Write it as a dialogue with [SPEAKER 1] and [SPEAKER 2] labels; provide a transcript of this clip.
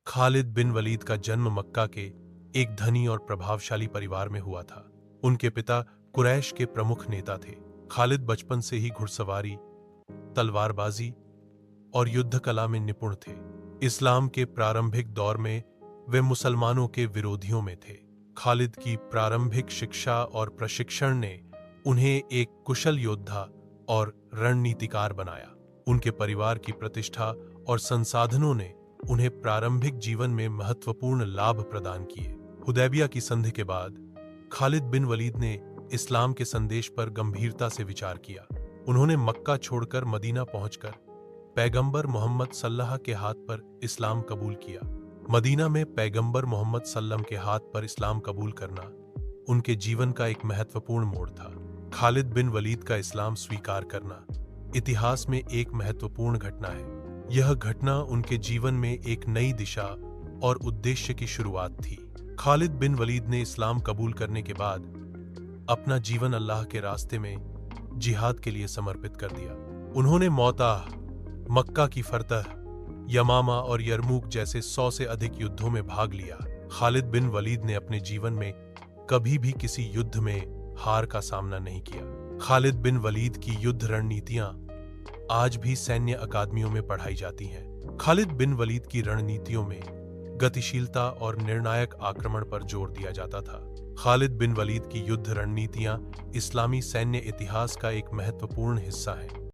[SPEAKER 1] खालिद बिन वलीद का जन्म मक्का के एक धनी और प्रभावशाली परिवार में हुआ था। उनके पिता कुरैश के प्रमुख नेता थे। खालिद बचपन से ही घुड़सवारी, तलवारबाजी और युद्ध कला में निपुण थे। इस्लाम के प्रारंभिक दौर में वे मुसलमानों के विरोधियों में थे। खालिद की प्रारंभिक शिक्षा और प्रशिक्षण ने उन्हें एक कुशल योद्धा और रणनीतिकार बनाया। उनके परिवार की प्रतिष्ठा और संसाधनों ने उन्हें प्रारंभिक जीवन में महत्वपूर्ण लाभ प्रदान किए। हुदैबिया की संधि के बाद खालिद बिन वलीद ने इस्लाम के संदेश पर गंभीरता से विचार किया। उन्होंने मक्का छोड़कर मदीना पहुंचकर पैगंबर मोहम्मद सल्लल्लाहु के हाथ पर इस्लाम कबूल किया। मदीना में पैगंबर मोहम्मद सल्लम के हाथ पर इस्लाम कबूल करना उनके जीवन का एक महत्वपूर्ण मोड़ था। खालिद बिन वलीद का इस्लाम स्वीकार करना इतिहास में एक महत्वपूर्ण घटना है। यह घटना उनके जीवन में एक नई दिशा और उद्देश्य की शुरुआत थी। खालिद बिन वलीद ने इस्लाम कबूल करने के बाद अपना जीवन अल्लाह के रास्ते में जिहाद के लिए समर्पित कर दिया। उन्होंने मौताह, मक्का की फतह, यमामा और यरमूक जैसे 100 से अधिक युद्धों में भाग लिया। खालिद बिन वलीद ने अपने जीवन में कभी भी किसी युद्ध में हार का सामना नहीं किया। खालिद बिन वलीद की युद्ध रणनीतियां आज भी सैन्य अकादमियों में पढ़ाई जाती हैं। खालिद बिन वलीद की रणनीतियों में गतिशीलता और निर्णायक आक्रमण पर जोर दिया जाता था। खालिद बिन वलीद की युद्ध रणनीतियां इस्लामी सैन्य इतिहास का एक महत्वपूर्ण हिस्सा हैं।